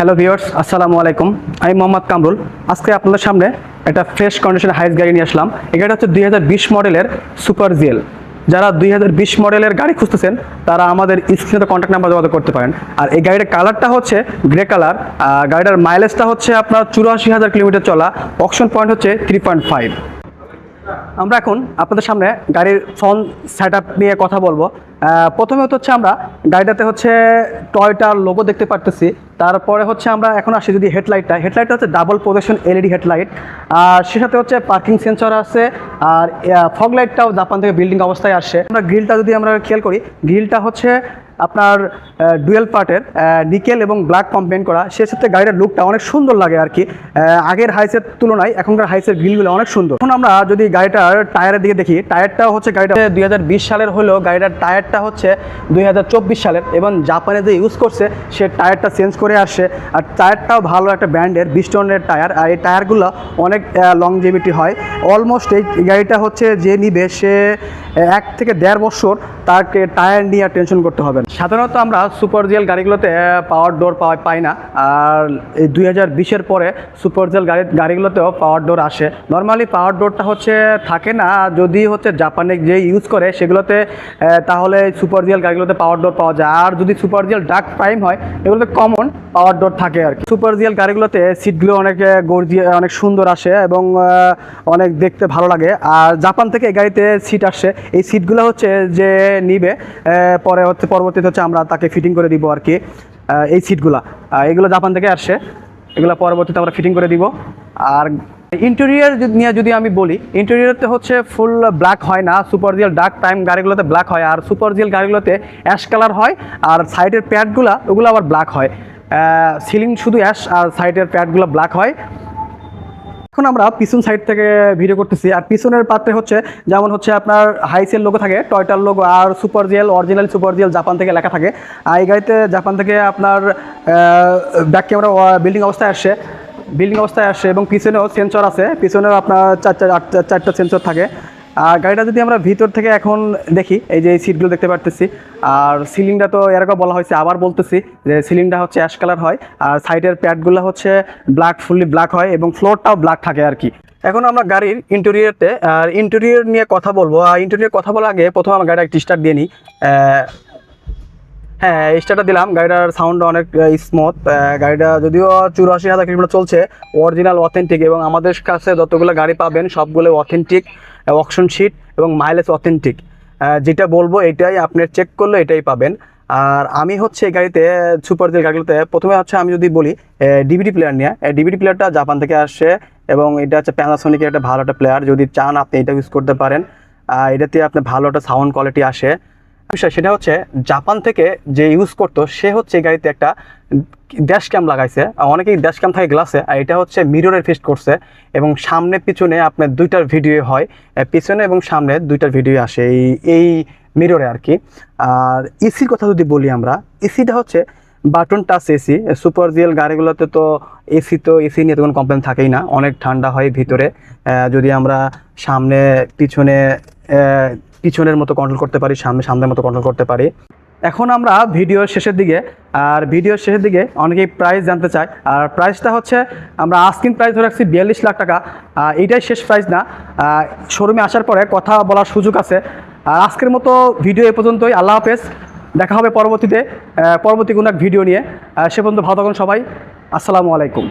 Hello viewers, আসসালামু আলাইকুম। আমি মোহাম্মদ কামরুল। আজকে আপনাদের সামনে একটা ফ্রেশ কন্ডিশনের হাইস গাড়ি নিয়ে আসলাম। এই গাড়িটা হচ্ছে 2020 মডেলের সুপার জিএল। যারা 2020 মডেলের গাড়ি খুঁজতেছেন তারা আমাদের স্ক্রিনে কন্ট্যাক্ট নাম্বার যোগাযোগ করতে পারেন। আর এই গাড়ির কালারটা হচ্ছে গ্রে কালার। গাড়িটার মাইলেজটা হচ্ছে আপনার 84,000 কিলোমিটার চলা। অকশন পয়েন্ট হচ্ছে 3.5। আমরা এখন আপনাদের সামনে গাড়ির ফ্রন্ট সেটআপ নিয়ে কথা বলবো। প্রথমে হচ্ছে আমরা গাড়িটাতে হচ্ছে টয়টার লোগো দেখতে পারতেছি। তারপরে হচ্ছে আমরা এখন আসি যদি হেডলাইটটা হচ্ছে ডাবল প্রজেকশন এলইডি হেডলাইট। আর সে সাথে হচ্ছে পার্কিং সেন্সর আছে। আর ফগ লাইটটাও জাপান থেকে বিল্ডিং অবস্থায় আসছে। আমরা গ্রিলটা যদি আমরা খেয়াল করি, গ্রিলটা হচ্ছে আপনার ডুয়েল পার্টের নিকেল এবং ব্ল্যাক কম্বাইন করা। সেক্ষেত্রে গাড়ির লুকটা অনেক সুন্দর লাগে আর কি। আগের হাইসের তুলনায় এখনকার হাইসের গ্রিলগুলো অনেক সুন্দর। এখন আমরা যদি গাড়িটার টায়ারের দিকে দেখি, টায়ারটাও হচ্ছে গাড়িটা 2020 সালের হলেও গাড়িটার টায়ারটা হচ্ছে 2024 সালের এবং জাপানে যে ইউজ করছে সে টায়ারটা চেঞ্জ করে আসছে। আর টায়ারটাও ভালো একটা ব্র্যান্ডের বিস্টনের টায়ার। আর এই টায়ারগুলো অনেক লংজিভিটি হয়। অলমোস্ট এই গাড়িটা হচ্ছে যে নিবে সে 1 থেকে 1.5 বছর তাকে টায়ার নিয়ে টেনশন করতে হবে। সাধারণত আমরা সুপার জিএল গাড়িগুলোতে পাওয়ার ডোর পাই না। আর এই 2020-এর পরে সুপার জিএল গাড়িগুলোতেও পাওয়ার ডোর আসে। নর্মালি পাওয়ার ডোরটা হচ্ছে থাকে না, যদি হচ্ছে জাপানে যে ইউজ করে সেগুলোতে তাহলে সুপার জিএল গাড়িগুলোতে পাওয়ার ডোর পাওয়া যায়। আর যদি সুপার জিএল ডার্ক প্রাইম হয় এগুলোতে কমন পাওয়ার ডোর থাকে আর কি। সুপার জিএল গাড়িগুলোতে সিটগুলো অনেক সুন্দর আসে এবং অনেক দেখতে ভালো লাগে। আর জাপান থেকে এই গাড়িতে সিট আসছে। এই সিটগুলো হচ্ছে যে নিবে পরবর্তীতে হচ্ছে আমরা তাকে ফিটিং করে দিব আর কি। এই সিটগুলা এগুলো জাপান থেকে আসছে, এগুলো পরবর্তীতে আমরা ফিটিং করে দিব। আর ইন্টেরিয়র নিয়ে যদি আমি বলি, ইন্টেরিয়রতে হচ্ছে ফুল ব্ল্যাক হয় না। সুপার জিএল ডার্ক টাইম গাড়িগুলোতে ব্ল্যাক হয়, আর সুপার জিএল গাড়িগুলোতে অ্যাশ কালার হয়। আর সাইডের প্যাডগুলো ওগুলো আবার ব্ল্যাক হয়। সিলিং শুধু অ্যাশ আর সাইডের প্যাডগুলো ব্ল্যাক হয়। এখন আমরা পিছন সাইড থেকে ভিডিও করতেছি। আর পিছনের পাত্রে হচ্ছে যেমন হচ্ছে আপনার হাইসের লোগো থাকে, টয়টার লোগো, আর super GL original super GL Japan থেকে লেখা থাকে। আর এই গাড়িতে জাপান থেকে আপনার ব্যাক ক্যামেরা বিল্ডিং অবস্থায় আসছে এবং পিছনেও সেন্সর আছে। পিছনেও আপনার চারটা সেন্সর থাকে। আর গাড়িটা যদি আমরা ভিতর থেকে এখন দেখি, এই যে এই সিটগুলো দেখতে পারতেছি। আর সিলিংটা তো এরকম বলা হয়েছে, আবার বলতেছি যে সিলিংটা হচ্ছে অ্যাশ কালার হয়। আর সাইডের প্যাডগুলো হচ্ছে ফুললি ব্ল্যাক হয় এবং ফ্লোরটাও ব্ল্যাক থাকে আর কি। এখন আমরা গাড়ির ইন্টেরিয়র নিয়ে কথা বলবো। আর ইন্টেরিয়র কথা বলার আগে প্রথমে আমরা গাড়িটা একটি স্টার্ট দিয়ে নিই। হ্যাঁ, স্টার্টটা দিলাম। গাড়িটার সাউন্ড অনেক স্মুথ। গাড়িটা যদিও 84,000 কিলোমিটার চলছে, অরিজিনাল অথেন্টিক, এবং আমাদের কাছে যতগুলো গাড়ি পাবেন সবগুলো অথেন্টিক, অকশন শিট এবং মাইলেজ অথেন্টিক। যেটা বলবো এটাই আপনার চেক করলে এটাই পাবেন। আর আমি হচ্ছে এই গাড়িতে সুপার জিএল গাড়িগুলোতে প্রথমে হচ্ছে আমি যদি বলি ডিভিডি প্লেয়ার নিয়ে, ডিভিডি প্লেয়ারটা জাপান থেকে আসছে এবং এটা হচ্ছে প্যানাসোনিকের একটা ভালো একটা প্লেয়ার। যদি চান আপনি এটা ইউজ করতে পারেন। এটাতে আপনার ভালো একটা সাউন্ড কোয়ালিটি আসে। বিষয় সেটা হচ্ছে জাপান থেকে যে ইউজ করতো সে হচ্ছে এই গাড়িতে একটা ড্যাশ ক্যাম লাগাইছে। অনেকেই ড্যাশ ক্যাম থাকে গ্লাসে, আর এটা হচ্ছে মিররের ফিক্সড করছে এবং সামনে পিছনে আপনার দুইটার ভিডিও হয়। পিছনে এবং সামনে দুইটার ভিডিও আসে এই মিররে আর কি। আর এসির কথা যদি বলি, আমরা এসিটা হচ্ছে button touch AC. Super GL গাড়িগুলোতে তো এসি নিয়ে তো কোনো কমপ্লেন থাকেই না, অনেক ঠান্ডা হয় ভিতরে। যদি আমরা পিছনের মতো কন্ট্রোল করতে পারি, সামনের মতো কন্ট্রোল করতে পারি। এখন আমরা ভিডিওর শেষের দিকে অনেকেই প্রাইস জানতে চায়। আর প্রাইসটা হচ্ছে আমরা আস্কিং প্রাইস ধরে রাখছি 42 লাখ টাকা। এইটাই শেষ প্রাইস না, শোরুমে আসার পরে কথা বলার সুযোগ আছে। আর আজকের মতো ভিডিও এ পর্যন্তই। আল্লাহ হাফেজ, দেখা হবে পরবর্তী কোনো এক ভিডিও নিয়ে। সে পর্যন্ত ভালো থাকুন সবাই। আসসালামু আলাইকুম।